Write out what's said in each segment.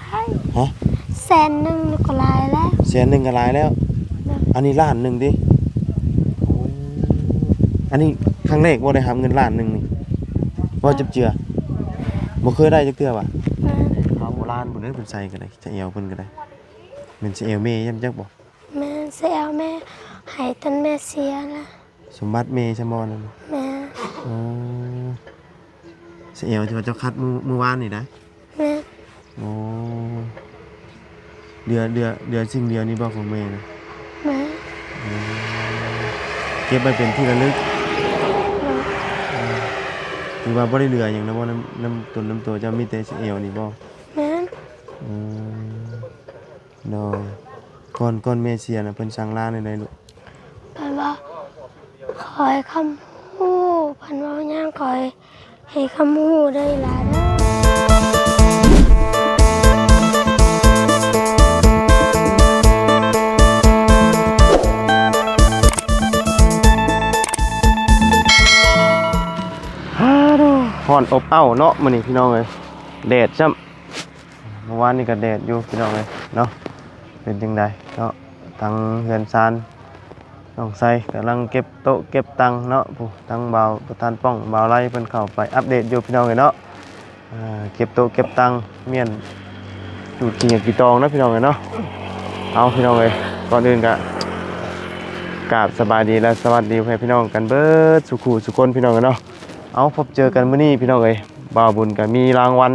ได้ฮะ100,000ก็หลายแล้ว 100,000ก็หลายแล้วอันนี้1,000,000ดิอันนี้ครั้งแรกบ่ได้หาเงิน1,000,000นี่บ่จับเจือบ่เคยได้จักเทื่อว่ะเอาโบราณพุ่นเด้อเพิ่นใส่ก็ได้จะเอวเพิ่นก็ได้แม่นสิเอวแม่ยำจักบ่ แม่เสียแม่ให้ท่านแม่เสียละ สมบัติแม่ใช่บ่นั่น แม่ อ๋อสิเอวที่ว่าเจ้าคัดมื้อวานนี่นะ แม่ อ๋อเดือสิ่งเดียวนี่บ่ของแม่นะ แม่ เก็บไว้เป็นที่ระลึกถือว่าบ่ได้เหลือหยังนะบ่น้ำต้นน้ำตัวเจ้ามีแต่สิเอวนี่บ่ แม่ อืมโดยก่อนแม่เสียน่ะเพิ่นสั่งลาในใดลูก เพิ่นว่าขอให้คำฮู้เพิ่นว่าย่างขอให้คำฮู้ได้หลายเด้อ ฮ้อนอบอ้าวเนาะมื้อนี้พี่น้องเอ้ยแดดจ้ำเมื่อวานนี่ก็แดดอยู่พี่น้องเอ้ยเนาะเป็นจังไดเนาะทางเฮือนซานน้องไสกำลังเก็บโต๊ะเก็บตังเนาะผู้ทางบ่าวประธานป้องบ่าวไล่เพิ่นเข้าไปอัปเดตอยู่พี่น้องเอ้ยเนาะเก็บโต๊ะเก็บตังเมียนจูดกี่กี่ตองนะพี่น้องเอ้ยเนาะเอาพี่น้องเอ้ยก่อนอื่นก็กราบสบายดีและสวัสดีให้พี่น้องกันเบิดสุขุสุคนพี่น้องเอ้ยเนาะเอาพบเจอกันมื้อนี้พี่น้องเอ้ยบ่าวบุญก็มีรางวัล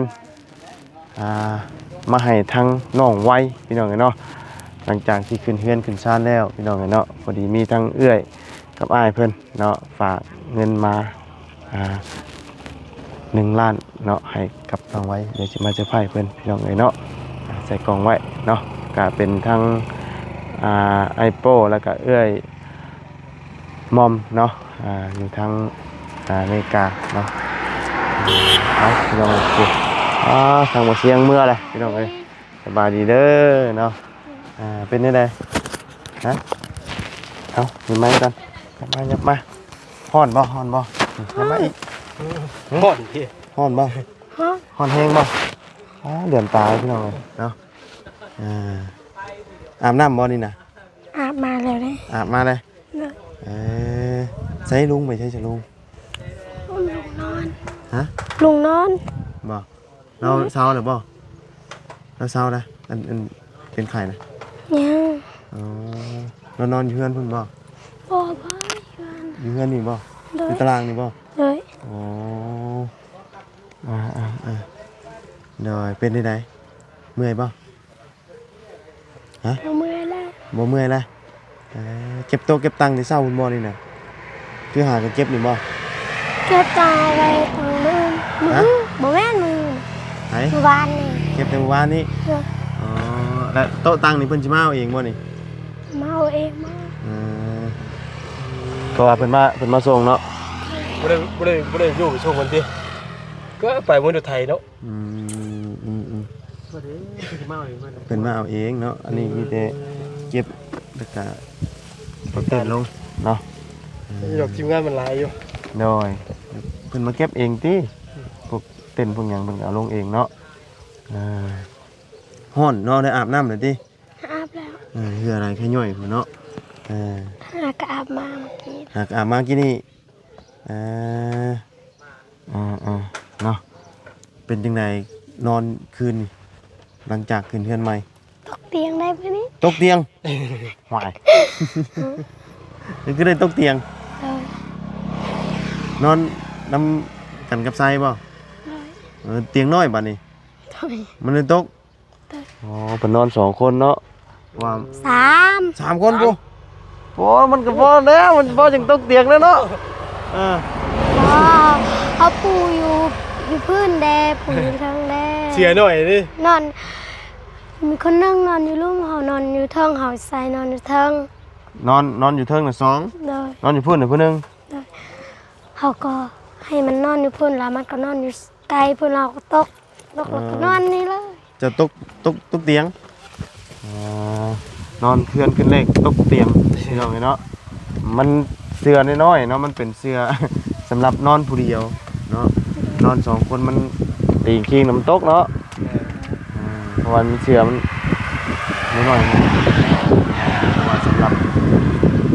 มาให้ทั้งน้องไว้พี่น้องเอ้ยเนาะหลังจากที่ขึ้นเฮือนขึ้นศาลแล้วพี่น้องเอ้ยเนาะพอดีมีทั้งเอื้อยกับอ้ายเพิ่นเนาะฝากเงินมา1 ล้านเนาะให้กับน้องไว้เดี๋ยวสิมาเซอร์ไพรส์เพิ่นพี่น้องเอ้ยเนาะใส่กล่องไว้เนาะก็เป็นทั้งไอโป้แล้วก็เอื้อยมอมเนาะอยู่ทั้งอเมริกาเนาะเอาพี่น้องเอ้ยทางบ่เสียงเมื่อเลยพี่น้องเอ้ยสบายดีเด้อเนาะเป็นจังไดฮะเอาขึ้นมากันยับมาฮ้อนบ่ยับมาอีกฮ้อนพี่ฮ้อนบ่ฮ้อนแฮงบ่เหลื่อมตาพี่น้องเอ้ยเนาะอาบน้ำบ่นี่น่ะ อาบมาแล้วเด้ อาบมาเลย เด้อ ใส่ลุงไม่ใช่จะลุง ลุงนอน ฮะ ลุงนอน บ่เราเศร้าหรือบ่เราเศร้านะอันเป็นไข่นะ ยัง อ๋อเรานอนอยู่เพื่อนเพิ่นบ่ บ่บ่กัน อยู่เพื่อนนี่บ่ เด้ อ อยู่ ตารางนี่บ่ เด้อ อ๋อเดี๋ยวเป็นได้ไดเมื่อยบ่ฮะ บ่เมื่อยแล้ว บ่เมื่อยละเก็บโต๊ะเก็บตังค์ที่เศร้าคุณบ่นี่น่ะคือหากันเก็บนี่บ่ เก็บตาไว้ตรงมือบ่แม่นมือ ไหน เมื่อวานนี่ เก็บแต่เมื่อวานนี้ เด้อ อ๋อแล้วโต๊ะตังค์นี่เพิ่นสิมาเอาเองบ่นี่ มาเอาเองมา ก็ว่าเพิ่นมาส่งเนาะ บ่ได้อยู่ช่วงวันที่ก็ไปเมืองไทยเนาะ เพิ่นมาเอาเองเนาะอันนี้มีแต่เก็บแล้วก็เติมลงเนาะ ดอกทีมงานมันหลายอยู่ โดยเพิ่นมาเก็บเองติพวกเต้นพวกหยังเพิ่นก็เอาลงเองเนาะฮ้อนเนาะได้อาบน้ำแล้วติ อาบแล้ว คืออะไรแค่ย่อยพุ่นเนาะหากอาบมาเมื่อกี้ หากอาบมากี่นี่เนาะเป็นจังไดนอนคืนนี่หลังจากขึ้นเฮือนใหม่ ตกเตียงได้มื้อนี้ ตกเตียงหวายนี่คือได้ตกเตียง เด้อน อนนำกันกับไซบ่ เด้อ เตียงน้อยบัดนี้ ถอย มันเลยตกอ๋อเพิ่นนอน2 คนเนาะว่า 3 3 คนปุ๊โอ้มันก็บ่แล้วมันบ่จังตกเตียงแล้วเนาะบ่เขาปูอยู่พื้นแดปูอยู่ทางแด เสียหน่อยดิ นอนมีคนนึงนอนอยู่ลุ่มเฮานอนอยู่เทิงเฮาใส่นอนอยู่เทิง นอนอยู่เทิงน่ะ2 โดย นอนอยู่พุ่นน่ะผู้หนึง เฮาก็ให้มันนอนอยู่พุ่นแล้วมันก็นอนอยู่ไกลพุ่นเราก็ตกแล้วก็นอนนี่เลย จะตกเตียงนอนเคลื่อนขึ้นเลขตกเตียงพี่น้องเนาะมันเสื้อน้อยๆเนาะมันเป็นเสื้อ สำหรับนอนผู้เดียวเนาะนอน2 คนมันตีขี้น้ำตกเนาะ เพราะว่ามันเชื่อมันน้อยๆเพราะว่าสำหรับ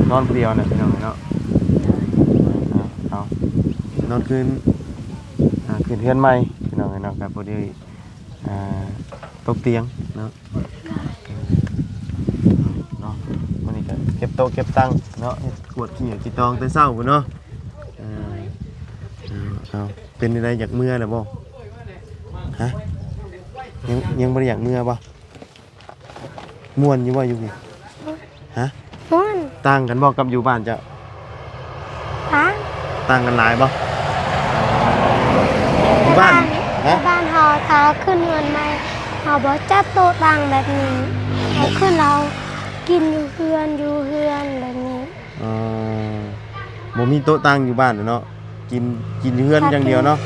นอนผู้เดียวเนี่ยพี่น้องเนาะเอานอนคืนคืนเทือนใหม่พี่น้องเนาะกับพอดีตกเตียงเนาะมันนี่ก็เก็บโต๊ะเก็บตังเนาะกวดขี้ขี้ตองแต่เช้าพุ่นเนาะเอาเป็นอะไรอยากเมื่อหรือบ่ฮะยังบ่ได้อยากเมื่อบ่ม่วนอยู่บ่อยู่พี่ฮะ ม่วน ต่างกันบ่กับอยู่บ้านเจ้า ฮะ ต่างกันหลายบ่อยู่บ้านฮะ บ้านเฮาถ้าขึ้นเงินใหม่เฮาบ่จัดโต๊ะตั้งแบบนี้เอาขึ้นเรากินอยู่เฮือนแบบนี้ บ่มีโต๊ะตั้งอยู่บ้านเนาะกินอยู่เฮือนอย่างเดียวเนาะ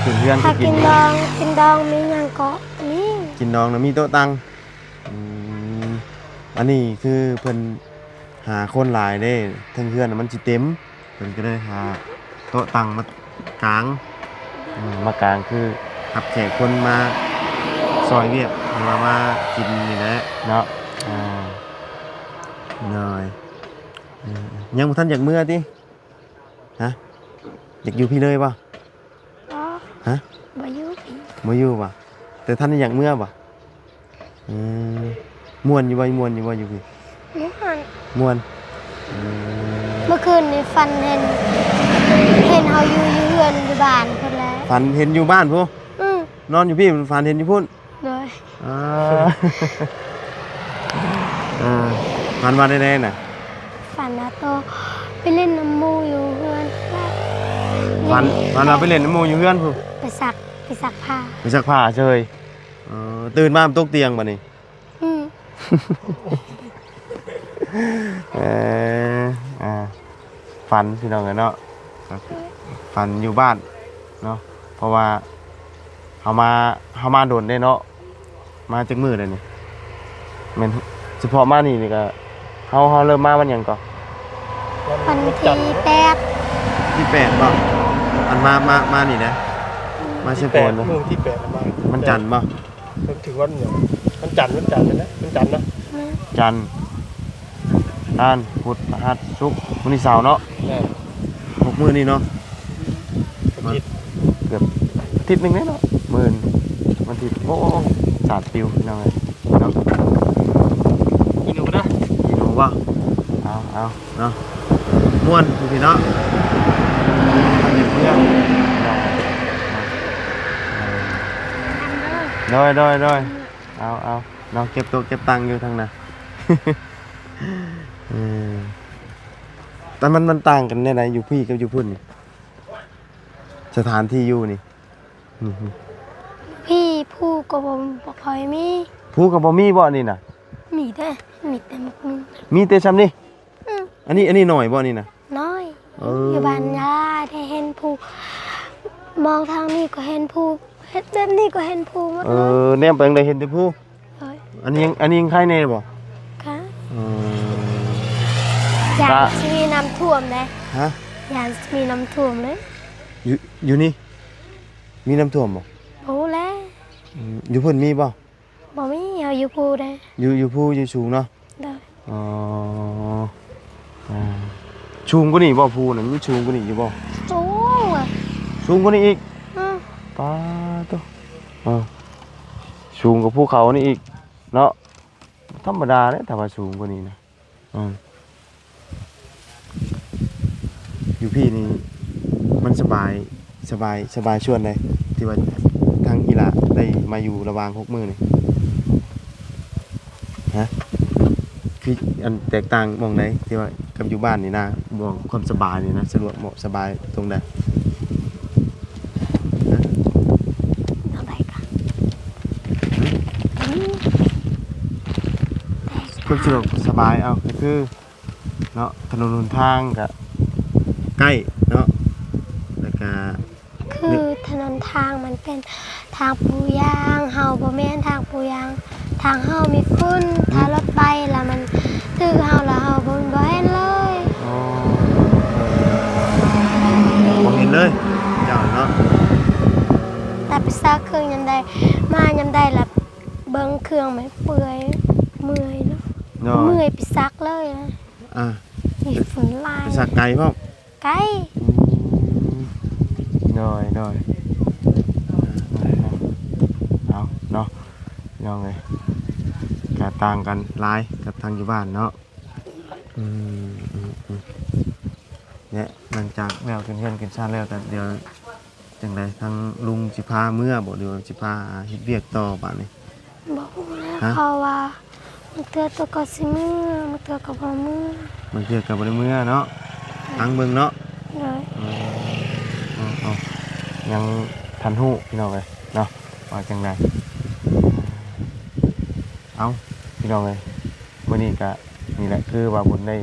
กินเฮือน ถ้า กิ กิ น นดองมีหยังก็นี่ กินน้องน่ะมีโต๊ะตั้งอันนี้คือเพิ่นหาคนหลายเด้ทั้งเฮือนน่ะมันสิเต็มเพิ่นก็เลยหาโต๊ะตั้งมากางมากางคือรับแขกคนมาซอยเวียกหรือว่ามากินนี่แหละเนาะหน่อยยังบ่ทันอยากเมื่อติฮะอยากอยู่พี่เลยป่ะ อ๋อ ฮะ บ่อยู่พี่ บ่อยู่ป่ะแต่ท่านอยากเมื่อป่ะม่วนอยู่บ่ม่วนอยู่บ่อยู่พี่ ม่วน ม่วน เมื่อคืนนี่ฝันเห็นเฮาอยู่เฮือนอยู่บ้านเพิ่นแล้ว ฝันเห็นอยู่บ้านพุ่น อือน อนอยู่พี่ฝันเห็นอยู่พุ่น โดย ฝันว่าได้ๆน่ะ ฝันว่าโตไปเล่นน้ำหมู่อยู่เฮือน ฝันว่าไปเล่นน้ำหมู่อยู่เฮือนพุ่น ไปซักผ้า ไปซักผ้าเฉยตื่นมาตกเตียงบัดนี้ อืม ฝันพี่น้องเนาะฝันอยู่บ้านเนาะเพราะว่าเฮามาโดนได้เนาะมาจักมื้อเลยนี่แม่นเฉพาะมานี่ก็เฮาเริ่มมาวันหยังก่อน วันที่8 ที่8บ่อันมานี่นะมาเชฟโปน เมืองที่8แล้วมา มันจันทร์บ่ ถึงวันเนี่ยมันจันทร์นะมันจันทร์นะ จันทร์อังคารพุธพฤหัสศุกร์วันนี้เสาร์เนาะ แน่ 6 มื้อนี่เนาะ ผิด เกือบอาทิตย์หนึงเนาะมื้อวันอาทิตย์โอ้สาดปิวพี่น้องเอ้ยเนาะ กินหนูนะ กินหนูบ่เอาเนาะม่วนพี่เนาะอันนี้เพื่อนโดยเอาเราเก็บโต๊ะเก็บตังค์อยู่ทางน่ะ แต่มันต่างกันแน่ไหนอยู่พี่กับอยู่พุ่นนี่สถานที่อยู่นี่ พี่ผู้ก็บ่ค่อยมี ผู้กับบ่มีบ่นี่น่ะ มีแต่มักมึง มีแต่ซ้ำนี่ อืม อันนี้หน่อยบ่นี่น่ะ น้อย อยู่ บ้านยายได้เห็นผู้มองทางนี้ก็เห็นผู้เฮ็ดแบบนี้ก็เห็นผู้หมดเลย แนมไปจังไดเห็นแต่ผู้ เฮ้ย อันนี้ยังใครแน่บ่ ค่ะ เอ อยาก จ้ะ สิมีน้ำท่วมเลย ฮะ อยากสิมีน้ำท่วมเลย อยู่นี่มีน้ำท่วมบ่ บ่แล้ว อยู่พุ่นมีบ่ บ่มีเอาอยู่ผู้ได้ อยู่ผู้อยู่สูงเนาะ เด้อ อ๋อชูงกว่านี่บ่ผู้น่ะมีชูงกว่านี่อยู่บ่ สูงอ่ะ สูงกว่านี้อีก อือ ป้าตัวสูงกว่าภูเขานี่อีกเนาะธรรมดาเนี่ยถ้าว่าสูงกว่านี้นะอยู่พี่นี่มันสบายชวนเลยที่ว่าทางอีหละได้มาอยู่ระหว่าง6 มื้อนี่ฮะคืออันแตกต่างมองไหนที่ว่ากับอยู่บ้านนี่นะมองความสบายนี่นะสะดวกเหมาะสบายตรงใด เอาไปกัน ความสะดวกสบายเอาก็คือเนาะถนนหนทางก็ใกล้เนาะแล้วก็ คือถนนทางมันเป็นทางปูยางเฮาบ่แม่นทางปูยางทางเฮามีฝุ่นถ้ารถไปแล้วมันตึกเฮาแล้วเฮาบ่เห็นเลย อ๋อผมเห็นเลยเจ้าเนาะ แต่ไปซักเครื่องยามใดมายามใดล่ะเบิ บิ่งเครื่องมันเปื่อยเมื่อยเนาะ โดย เมื่อยไปซักเลยนะ อ่า มีฝุ่นลาย ไปสักไก่พ่อม ไก่ โดยเอาเนาะน้องเลยกะต่างกันหลายกับทางอยู่บ้านเนาะเนี่ยหลังจากแล้วกินเพื่อนกินชาแล้วแต่เดี๋ยวจังไดทางลุงสิพาเมื่อบ่เดี๋ยวสิพาเฮ็ดเวียกต่อบ้านนี้ บอกแล้วเขาว่ามันเตือนตัวก็สิมือมันเตือนก็บ่มือบ างเทื่อก็บ่ได้เมื่อเนาะทางเบิ่งเนาะ เลย เอายังทันหู้พี่น้องเลยเนาะว่าจังไดเอาพี่น้องเลยวันนี้ก็นี่แหละคือว่าบุญได้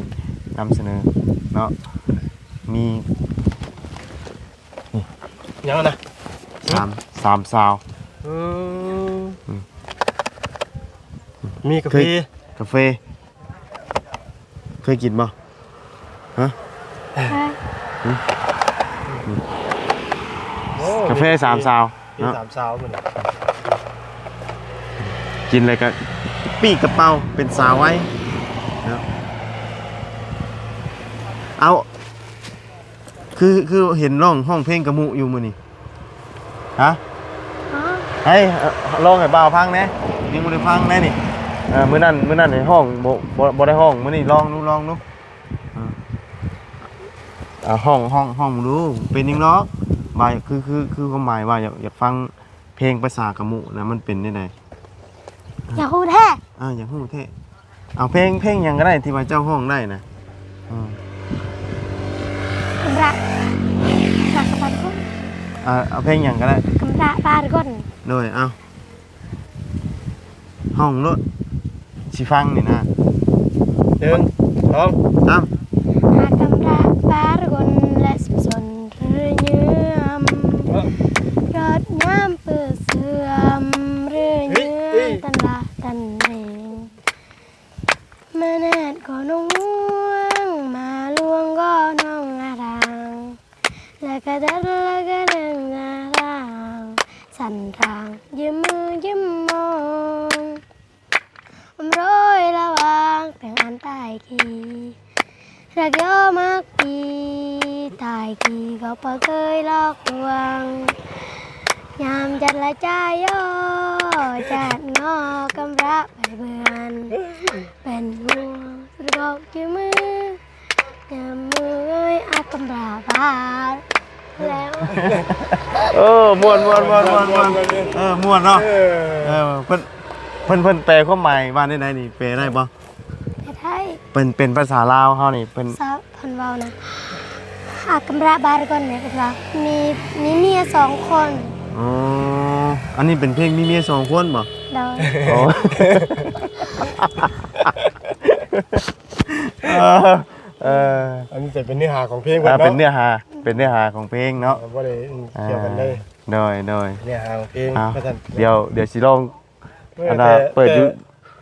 นำเสนอเนาะมี ยังนะ สามซาว มีกาแฟ กาแฟเคยกินบ่ฮะ ใช่ กาแฟสามซาว มี เนาะ 3 ซาวเหมือนกัน กินอะไรก็ปีกกระเป๋าเป็นสาวไว้เนาะเอาคือเห็นร้องห้องเพลงกระมุอยู่มื้อนี้ฮะ อ๋อ ให้ลองให้บ่าวพังแหน่นี่บ่ได้พังแหน่นี่มื้อนั้นในห้องบ่ได้ห้องมื้อนี้ลองดูห้องดูเป็นจังเนาะบ่ายคือความหมายว่าอยากฟังเพลงภาษากะมุนะมันเป็นได้ได อย่าฮู้แท้ อยากฮู้แท้เอาเพลงหยังก็ได้ที่ว่าเจ้าห้องได้นะ กำระรักกับบ้านคน เอาเพลงหยังก็ได้ กำระบ้านคน โดยเอาห้องรถสิฟังนี่นะ 1 2 ตาม หากำระบ้านคนและสุขสนเรือเยือมรถน้ำเปื้อเสื่อมเรือเยือมตันละตันเองมาแนดก็น้องง่วงมาลวงก็น้องอาดางแล้วก็เดินอาดางสั่นทางยิ้มมือยิ้มมองโรยระวางแต่งอันใต้กี่รักเยอะมากปีตายกี่ก็พอเคยหลอกลวงยามจัดละใจย่อจัดงอกำระไปเบือนเป็นห่วงสุดบอกยืมมือยามมือเอ้ยอากำระบาดแล้ว ม่วนม่วนเนาะเพิ่นแปลความหมายว่าได้นี่แปลได้บ่ ไม่ได้ เป็นภาษาลาวเฮานี่เป็น สาวพันเบานะอากำระบาดก่อนเนี่ยเป็นว่ามีเมีย2 คน อ๋ออันนี้เป็นเพลงมีเมีย2 คนบ่ โดย อ๋ออันนี้จะเป็นเนื้อหาของเพลง เป็นเนื้อหาของเพลงเนาะ บ่ได้เกี่ยวกันเลย โดย เนื้อหาของเพลง เดี๋ยวสิลองอันน่ะเปิดอยู่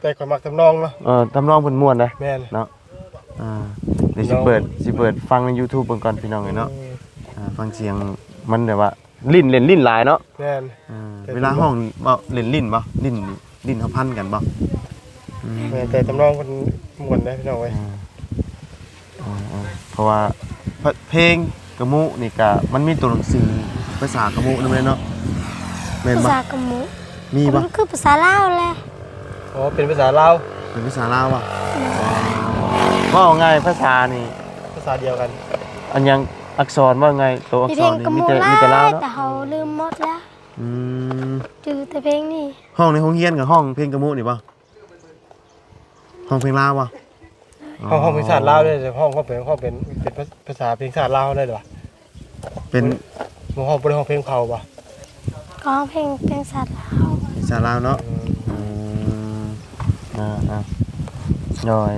แต่ความมักทำนองเนาะ ทำนองเพิ่นม่วนนะ แม่น เนาะเดี๋ยวสิเปิดฟังใน YouTube เบิ่งก่อนพี่น้องเอ้ยเนาะฟังเสียงมันแบบว่าลิ้นเล่นลิ้นหลายเนาะ แม่น เวลาห้องบ่เล่นลิ้นบ่ลิ้นเขาพันกันบ่ แม่นแต่ทำนองมันม่วนนะพี่น้องเว้ย เพราะว่าเพลงกะมุนี่ก็มันมีตัวหนังสือภาษากะมุนำเลยเนาะแม่น ภา บ่ ษากะมุ มีบ่ มันคือภาษาลาวแหละ อ๋อเป็นภาษาลาว เป็นภาษาลาวบ่ว่าง่ายภาษานี่ ภาษาเดียวกัน อันยังอักษรว่าไงตัวอัก มี ษ เพล รง นี่ กะ มี มุ แต่ลาว แต่ เนาะ เขาลืมหมดแล้ว อืม จือแต่เพลงนี่ ห้องในห้องเรียนกับห้องเพลงกะมุนี่บ่ห้องเพลงลาวบ่ ห้องเพลงชาติลาวด้วยแต่ห้องเป็นภาษาเพลงชาติลาวได้หรอ เป็น ห้องเพลงเผาป่ะ ก็เพลงสัตว์ลาว ภาษาลาวเนาะน้อย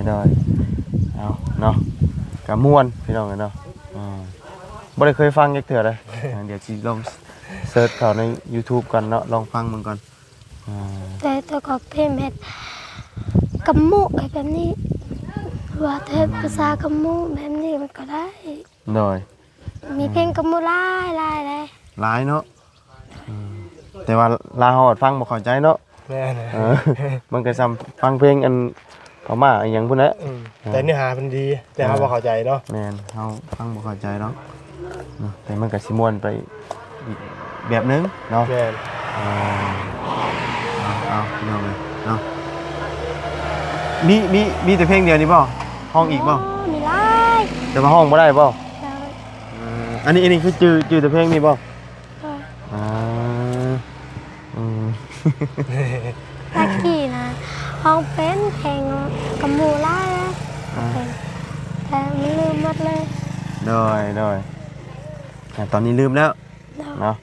เอาเนาะกะม่วนพี่น้องกันเนาะบ่ได้เคยฟังจักเทื่อเลยเดี๋ยวสิลองเสิร์ชเข้าใน YouTube ก่อนเนาะลองฟังมันก่อน แต่ตัวก็เพลงเม็ดกะมุแบบนี้ว่าแต่ภาษากะมุแบบนี้มันก็ได้ หน่อย มีเพลงกะมุหลายเลย หลายเนาะแต่ว่าลาวเฮาฟังบ่เข้าใจเนาะ แม่น มันก็ซ้ำฟังเพลงอันพม่าอีหยังพุ่นแหละ แต่เนื้อหามันดีแต่เฮาบ่เข้าใจเนาะ แม่นเฮาฟังบ่เข้าใจเนาะแต่มันก็สิม่วนไปอีกแบบนึงเนาะ แม่น เอาพี่น้องเลยเนาะมีแต่เพลงเดียวนี่บ่ห้องอีกบ่ มีไล่ แต่ว่าห้องบ่ได้บ่ เลย อันนี้คือจือแต่เพลงนี่บ่ เลย อ่าอืม ตะกี้นะห้องเป็นเพลงกับหมูไล่นะเพลงแต่มันลืมหมดเลย โดยตอนนี้ลืมแล้ว เลย เนาะ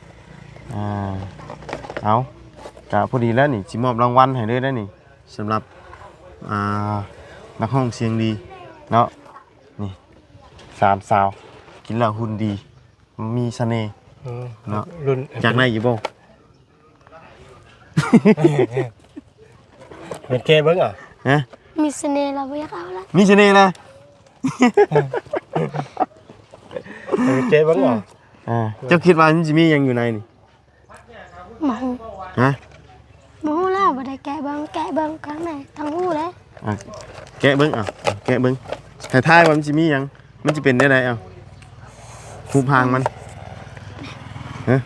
เอากะพอดีแล้วนี่สิมอบรางวัลให้เลยได้นี่สำหรับนักห้องเสียงดีเนาะนี่3 สาวกินแล้วหุ่นดีมีเสน่ห์เนาะ รุ่น จากไหนอยู่บ่ เป็นเกเบิ่งอ่ะ ฮะ มีเสน่ห์เราไม่อยากเอาละ มีเสน่ห์นะ เป็นเกเบิ่งอ่ะ เจ้าคิดว่ามันจะมีหยังอยู่ในนี่ หมู ฮะ หมูแล้วบ่ได้แกะเบิ่งครั้งไหนทั้งหูเลย แกะเบิ่งแกะเบิ่งแต่ท้ายว่ามันจะมีหยังมันจะเป็นได้ไดหูพางมันฮะ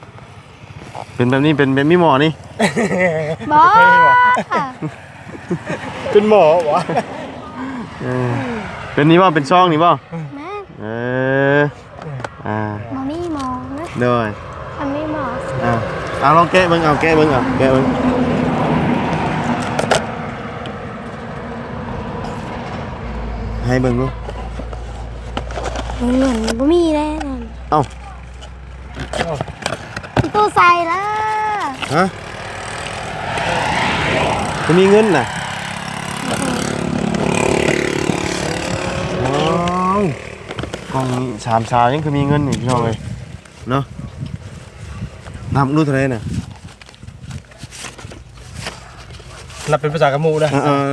เป็นแบบนี้เป็นมีหมอนี่ บ่ เป็นหมอวะ เป็นนี่บ่เป็นซองนี่บ่ แม่ บ่มีหมองนะ เด้อ มันไม่หมอง เอาลองแกะเบิ่งแกะเบิ่งแกะเบิ่งให้เบิ่งดู เงินบ่มีแล้วนั่น เอ้า ที่ตู้ใส่แล้ว ฮะจะมีเงินน่ะว้าวกล่องนี้3 สาวยังคือมีเงินอีกพี่น้องเลยเนาะนับรู้เท่าไหร่น่ะ นับเป็นภาษากะมูนะ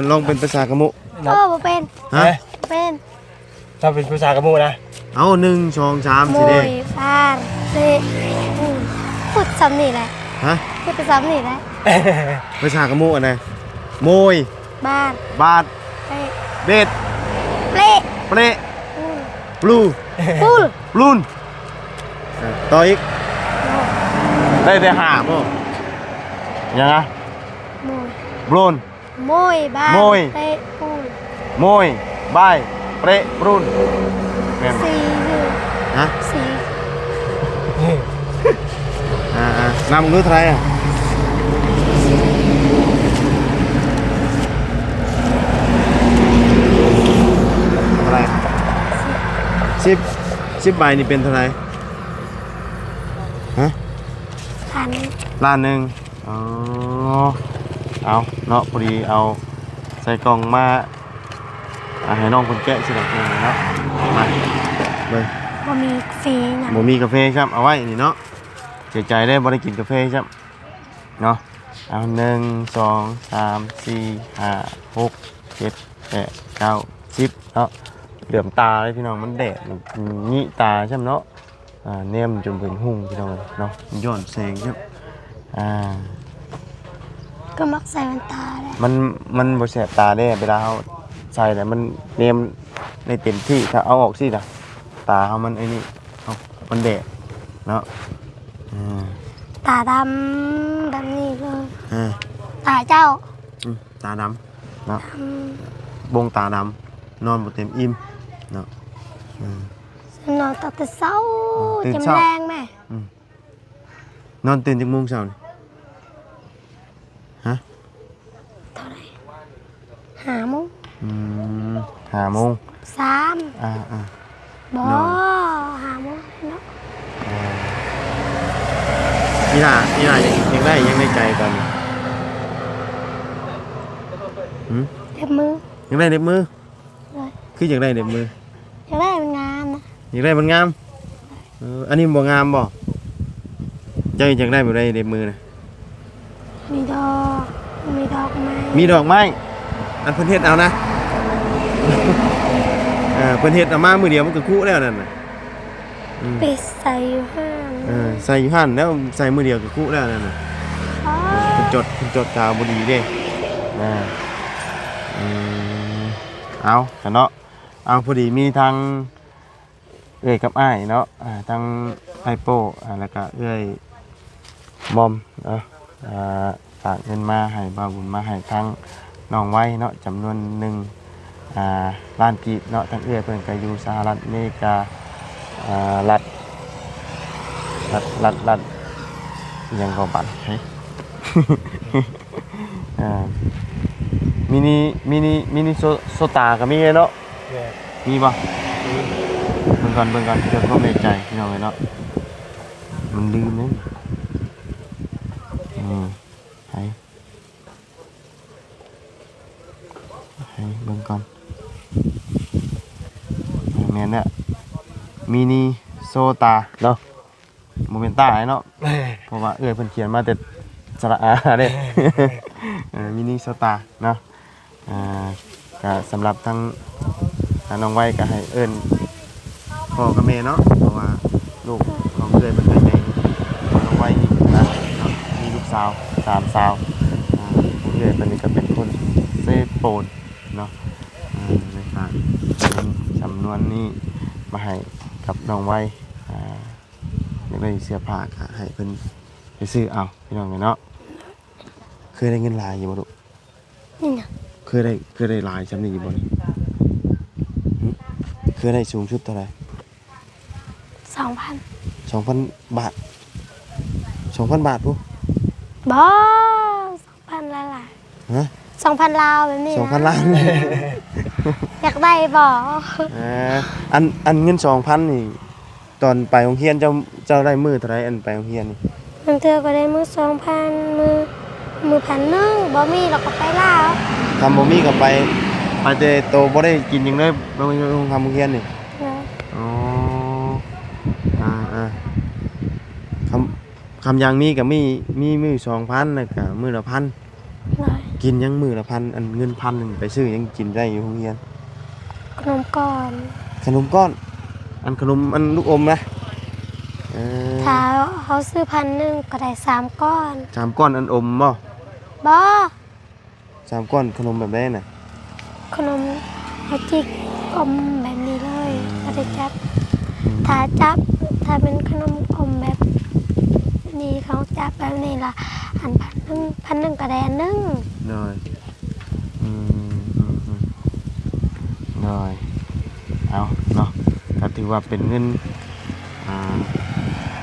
ลองเป็นภาษากะมุ บ่เป็น ฮะ บ่เป็น ถ้าเป็นภาษากะมูนะ เอา1 2 3 โม สิเด้ ยฟานเซพูดซ้ำนี่แหละ ฮะ พูดไปซ้ำนี่แหละ ภาษากะมุอันไหนโมย บ้าน บาท เป๊ะ เบ็ด เปละ เปร ปูน บลู ปูน บลูนต่ออีกได้แต่หาบ่ยังไง โมย บลูน โมยบ้าน โมย เปะปูน โมยบายเปรบลูนแม่นบ่ สีคือ ฮะ สี นำรู้เท่าไหร่เท่าไหร่10 ใบนี่เป็นเท่าไหร่ฮะ พัน ล้านหนึ่งอ๋อเอาเนาะพอดีเอาใส่กล่องมาให้น้องคนแกะสิดอกเนาะมาเบิ่ง บ่มีฟรีหยัง บ่มีกาแฟครับเอาไว้นี่เนาะเสียใจได้บ่ได้กินกาแฟครับเนาะเอา1 2 3 4 5 6 7 8 9 10เนาะเหลื่อมตาเลยพี่น้องมันแดดนี่ตาใช่ไหมเนาะเนมจนเป็นหุ่งพี่น้องเนาะย้อนแสงครับก็มักใส่แว่นตาแหละ มันบ่แสบตาได้เวลาเฮาใส่แล้วมันเนมในเต็มที่ถ้าเอาออกสิล่ะตาเฮามันไอ้นี่เฮามันแดดเนาะตาดำแบบนี้เลย อ่า ตาเจ้า ตาดำเนาะบงตาดำนอนบ่เต็มอิ่มเนาะ ฉันนอนตั้งแต่เช้า ตื่น จำ เช้า แรงแม่ นอนตื่นจักโมงเช้านี่ฮะ เท่าไหร่5 โมง 5 โมง 3 บ่ นอน 5 โมงเนาะ นี่ล่ะยังได้ยังในใจตอนนี้หืม เล็บมือ ยังได้เด็บมือ เลย คืออยากได้เด็บมือ อยากได้มันงามนะ อยากได้มันงามอันนี้บ่งามบ่เจ้าอยากได้บ่ได้เด็บมือนะ มีดอกไม้ มีดอกไม้อันเพิ่นเฮ็ดเอานะ เพิ่นเฮ็ดเอามามื้อเดียวมันก็คุแล้วนั่นน่ะ ไปใส่อยู่ห้าง ใส่อยู่หั่นแล้วใส่มื้อเดียวก็คุแล้วนั่นน่ะ อ๋อ เพิ่น จดกาวบุรีเด้อ่าเอาแต่เนาะเอาพอดีมีทางเอ้ยกับอ้ายเนาะทางไอโป้แล้วก็เอ้ยมอมเนาะฝากเงินมาให้บ่าวบุญมาให้ทางน้องไว้เนาะจำนวน1ล้านกีบเนาะทางเอ้ยเพิ่นก็อยู่สหรัฐอเมริการัฐยังก็บัตรเฮ้ย มินิโซตาก็มีเนาะ แม่ มีป่ะเบิ่งก่อนเดี๋ยวก็ไม่ใจพี่น้องเลยเนาะมันลืมนั่นให้เบิ่งก่อนแม่นเนี่ยมินิโซตาเนาะโมเมนต้าเนาะเพราะว่าเพิ่นเขียนมาแต่สระอาเด้ มินิโซตาเนาะก็สำหรับทั้งน้องไว้ก็ให้เอิ้นพ่อกับแม่เนาะเพราะว่าลูกของเพิ่นเป็นไงน้องไว้นี่นะมีลูกสาว3 สาวเพิ่นเป็นนี่ก็เป็นคนเซโปนเนาะเลยฝากจำนวนนี้มาให้กับน้องไว้อยากได้เสื้อผ้าก็ให้เพิ่นไปซื้อเอาพี่น้องเนาะเคยได้เงินหลายอยู่บ่ลูก นี่นะ เคยได้หลายจำนี้อยู่บ่นี่เคยได้สูงสุดเท่าไหร่ 2,000 2,000 บาท 2,000 บาทปุ๊ บ่2,000ละล่ะ ฮะ 2,000 ลาวแบบนี้นะ 2,000 ล้าน อยากได้บ่ อันเงิน 2,000 นี่ตอนไปโรงเรียนเจ้าได้มื้อเท่าไหร่อันไปโรงเรียนนี่ บางเทื่อก็ได้มื้อ 2,000 มื้อ1,000บ่มีเราก็ไปลาว ทำบ่มีก็ไปแต่โตบ่ได้กินหยังเลยโรงทำโรงเรียนนี่ นะ อ๋อคำยังมีก็มีมื้อ 2,000 แล้วก็มื้อละ 1,000 นะ กินยังมื้อละ 1,000 อันเงิน 1,000 นึงไปซื้อยังกินได้อยู่โรงเรียน ขนมก่อน ขนมก้อนอันขนมอันลูกอมนะถ้าเขาซื้อ1,000ก็ได้3ก้อน 3 ก้อนอันอมบ่ บ่ 3 ก้อนขนมแบบนี้น่ะ ขนมเขาจิกอมแบบนี้เลยบ่ได้จับถ้าเป็นขนมอมแบบนี้เขาจับแบบนี้ล่ะอัน1,000ก็ได้อันนึง เลยเลยเอาเนาะก็ถือว่าเป็นเงิน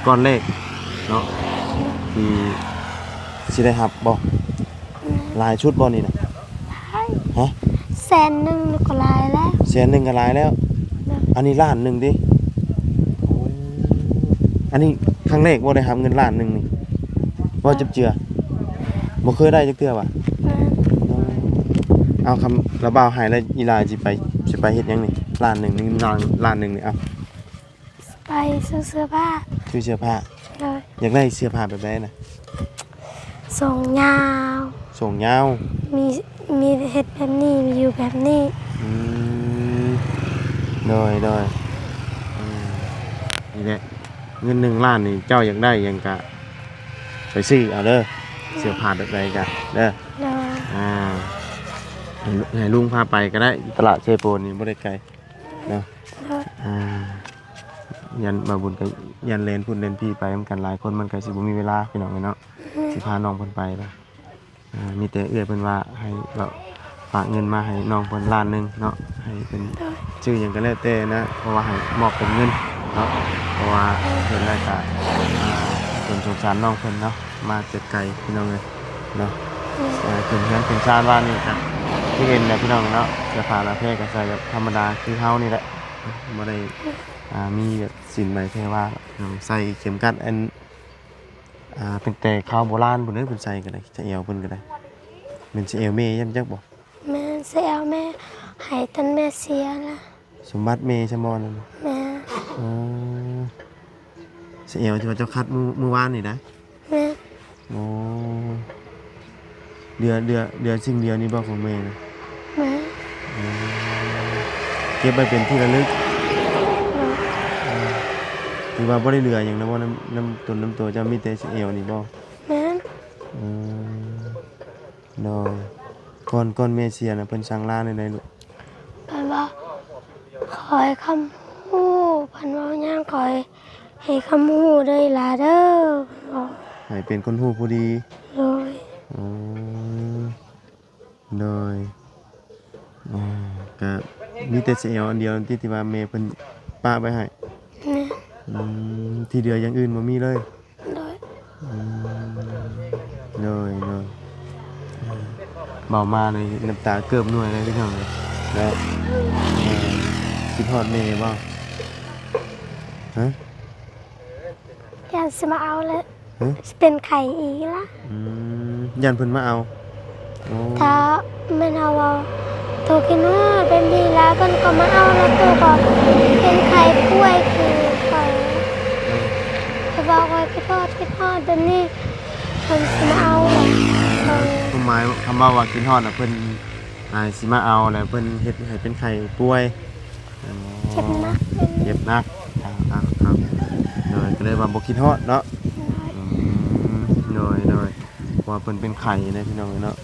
ก้อนเลขเนาะที่สิได้รับบ่หลายชุดบ่นี่น่ะฮะ 100,000นี่ก็หลายแล้ว 100,000ก็หลายแล้วอันนี้ล้านหนึงดิอันนี้ครั้งแรกบ่ได้รับเงินล้านหนึงนี่บ่จับเจือบ่เคยได้จักเทื่อว่ะเอาคำระบาวหายแล้วอีลาสิไปเฮ็ดหยังนี่ล้านหนึงนี่ล้านหนึงนี่เอา ไปซื้อเสื้อผ้า ซื้อเสื้อผ้า เลย อยากได้เสื้อผ้าแบบใดน่ะ ส่งยาว ส่งยาว มีเฮ็ดแบบนี้มีอยู่แบบนี้ โดยนี่แหละเงิน1 ล้านนี่เจ้าอยากได้หยังก็ไปซื้อเอาเด้อเสื้อผ้าแบบใดก็เด้อ เลย ให้ลุงพาไปก็ได้ตลาดเซโปนนี่บ่ได้ไกลเนาะ เลย ยันมาบุญกับยันเลนพุ่นเลนพี่ไปกันหลายคนมันก็สิบ่มีเวลาพี่น้องเนาะสิพาน้องเพิ่นไปนะมีแต่เอื้อยเพิ่นว่าให้เราฝากเงินมาให้น้องเพิ่นล้านหนึงเนาะให้เป็นชื่อหยังก็แล้วแต่นะเพราะว่าให้มอบเป็นเงินเนาะเพราะว่าเพิ่นได้ก็ส่วนสงสารน้องเพิ่นเนาะมาแต่ไกลพี่น้องเลยเนาะถึงเฮือนถึงชาติว่านี่ครับที่เห็นนะพี่น้องเนาะเสื้อผ้าละเพศก็ใส่แบบธรรมดาคือเฮานี่แหละบ่ได้มีแบบสินไหมเทว่าใส่เข็มกัดอันเป็นแต่ข้าวโบราณพุ่นเด้อเพิ่นใส่ก็ได้จะเอวเพิ่นก็ได้เป็นสิเอวแม่ย่ำจักบ่ แม่เสียแม่ให้ตันแม่เสียละ สมบัติแม่ชะมอนั่น แม่ อ๋อสิเอวที่ว่าเจ้าคัดมื้อวานนี่นะ แม่ อ๋อเดือนสิ่งเดียวนี่บ่ของแม่นะ แม่ เก็บไว้เป็นที่ระลึกถือว่าบ่ได้เหลือหยังนะบ่น้ำตัวเจ้ามีแต่สิเอวนี่บ่ แม่ อืม โดยก่อนเมเสียน่ะเพิ่นสั่งลาได้ลูก เพิ่นว่าคอยคำฮู้เพิ่นว่าย่างคอยให้คำฮู้เด้อล่ะเด้อเพิ่นบอก ให้เป็นคนฮู้ผู้ดี โดย อืมโดยก็มีแต่สิเอาอันเดียวที่ว่าแม่เพิ่นป้าไว้ให้ นี่ ที่เหลืออย่างอื่นบ่มีเลย โดย อืมเลยเบามาเลยน้ำตาเกือบหน่วยเลยพี่น้องเลยแล้วคิดฮอดแม่บ่ฮะ ย่านสิมาเอาแล้ว ฮะ สิเป็นไข่อีกละ ยันเพิ่นมาเอาโอ้ ถ้าแม่นเอาว่าตัวกินว่าเป็นดีแล้วเพิ่นก็มาเอาแล้วตัวก็เป็นไข่ป่วยคือไปไปบอกว่าคิดฮอดเดี๋ยวนี้เพิ่นสิมาเอาแล้วเพิ่น ความหมายคำว่ากินฮอดน่ะเพิ่นสิมาเอาแล้วเพิ่นเฮ็ดให้เป็นไข้ป่วย เจ็บนักเป็น เจ็บหนักครับเลยก็เลยว่าบ่คิดฮอดเนาะเลยเพราะว่าเพิ่นเป็นไข้นะพี่น้องเนาะ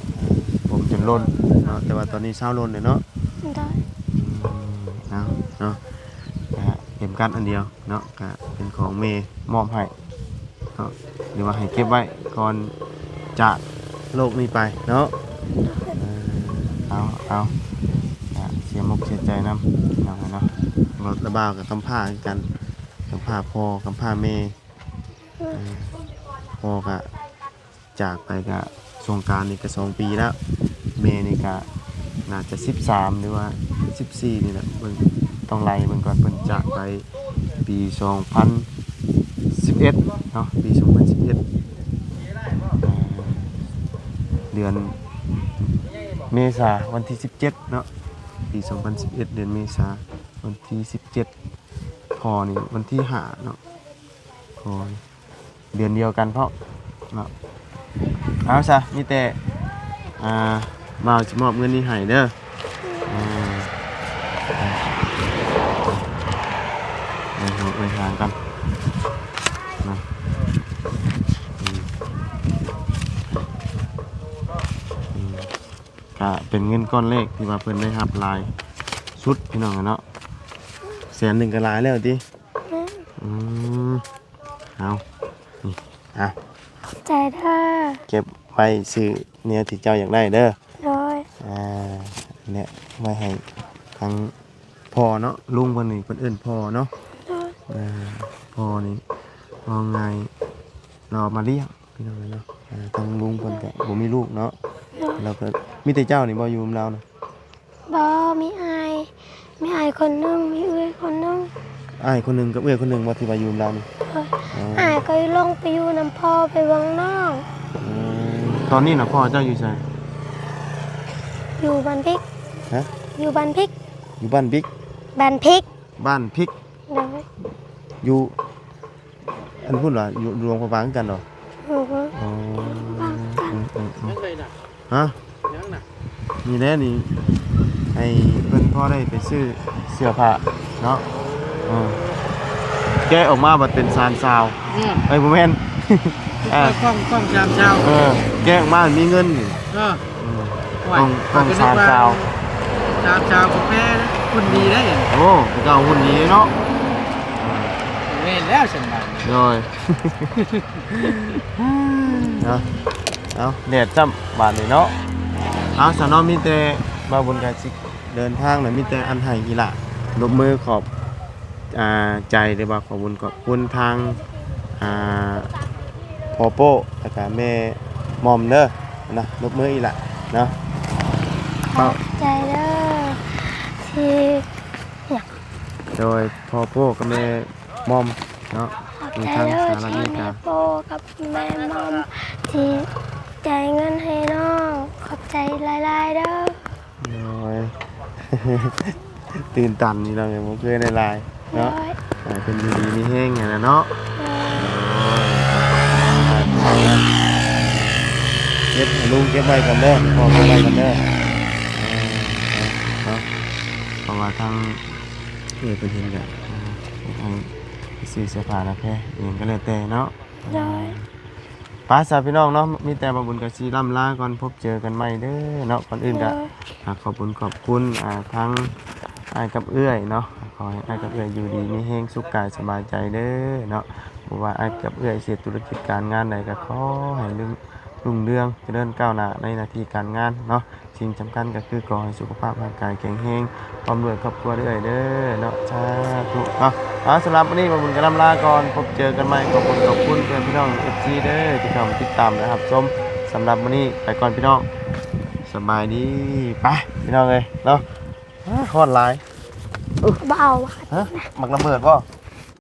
ผมจนล้นเนาะแต่ว่าตอนนี้เศร้าล้นเลยเนาะ ได้ เอาเนาะเข็มกัดอันเดียวเนาะก็เป็นของเมย์มอบให้เนาะหรือว่าให้เก็บไว้ก่อนจากโลกนี้ไปเนาะเอาเสียมุกเสียใจนำเนาะรถระบาวกับกำผ้ากันกำผ้าพ่อกำผ้าเมย์พ่อก็จากไปก็สงกรานต์นี่ก็2 ปีแล้วเมย์นี่ก็น่าจะ13หรือว่า14นี่แหละเบิ่งต้องไล่เบิ่งก่อนเพิ่นจากไปปี2011เนาะปี2011เดือนเมษาวันที่17เนาะปี2011เดือนเมษาวันที่17พอนี่วันที่5เนาะพอเดือนเดียวกันเพราะเนาะเอาซะมีแต่บ่าวสิมอบเงินนี้ให้เด้อไปทางกันนะก็เป็นเงินก้อนเลขที่ว่าเพิ่นได้รับลายชุดพี่น้องเนาะ100,000ก็หลายแล้วติเอานี่ใจเด้อ เก็บไว้ซื้อเนี่ยที่เจ้าอยากได้เด้อ โดย เนี่ยไว้ให้ทั้งพ่อเนาะลุงเพิ่นนี่เพิ่นเอิ้นพ่อเนาะพ่อนี่ว่าไงเรามาเลี้ยงพี่น้องเนาะทั้งลุงเพิ่นก็บ่มีลูกเนาะเราก็มีแต่เจ้านี่บ่อยู่กับเราเนาะ บ่มีอายคนหนึงมีเอื้อยคนหนึง อ้ายคนหนึงกับเอื้อยคนหนึงบ่ที่ว่าอยู่กับเรานี่ อายก็ลงไปอยู่น้ำพ่อไปวังน้อง ตอนนี้น่ะพ่อเจ้าอยู่ไส อยู่บ้านพริก ฮะ อยู่บ้านพริก อยู่บ้านบิ๊ก บ้านพริก บ้านพริก โดย อยู่อันพูดว่าอยู่รวมพระบางกันเหรอ โอ้โห อ๋อฮะนี่แหละนี่ให้เพิ่นพ่อได้ไปซื้อเสื้อผ้าเนาะแกะออกมาบัดเป็นซานซาวเอ้ยบ่แม่น กล้องชามเช้า แกะออกมามีเงินนี่ ต้องซานซาว ชามเช้ากาแฟคุณดีได้ โอ้ก็เอาหุ่นดีเนาะ เว้นแล้วฉันมา โดยเอาแดดจ้ำบาดนี่เนาะเอาสนอมีแต่บาบุญกาสิเดินทางน่ะมีแต่อันให้อีหละลบมือขอบใจได้บ่ขอบคุญขอบคุณทางพ่อโป้แล้วก็แม่มอมเด้อนะลบมืออีหละเนาะ ขอบใจเด้อที่ โดยพ่อโป้กับแม่มอมเนาะ ขอบใจเด้อที่แม่โปกับแม่มอมที่จ่ายเงินให้น้องขอบใจหลายๆเด้อ โดย ตื่นตันนี่เราไงบ่เคยในไลน์เนาะเป็นดีมีแห้งอย่างนั้นเนาะเก็บลุงเก็บไว้กันเด้อพ่อเก็บไว้กันเด้อเพราะว่าทางเป็นเห็นกันซื้อเสื้อผ้าแล้วแค่เองก็เลยแต่เนาะ โดย ป้าสาวพี่น้องเนาะมีแต่บ่บุญกับสิล่ำลาก่อนพบเจอกันใหม่เด้อเนาะก่อนอื่นก็ขอบคุณทั้งอ้ายกับเอื้อยเนาะขอให้อ้ายกับเอื้อยอยู่ดีมีแฮงสุขกายสบายใจเด้อเนาะบ่ว่าอ้ายกับเอื้อยเสียธุรกิจการงานใดก็ขอให้รุ่งเรืองเจริญก้าวหน้าในหน้าที่การงานเนาะสิ่งสำคัญก็คือขอให้สุขภาพร่างกายแข็งแรงพร้อมด้วยครอบครัวด้วยเด้อเนาะสาธุเนาะสำหรับวันนี้บ่บุญก็ล่ำลาก่อนพบเจอกันใหม่ขอบคุณเพื่อนพี่น้อง FC เด้อที่เข้ามาติดตามนะครับชมสำหรับวันนี้ไปก่อนพี่น้องสบายดีไปพี่น้องเอ้ยเนาะฮอดหลาย บ่เอาว่ะ ฮะหมักระเบิดบ่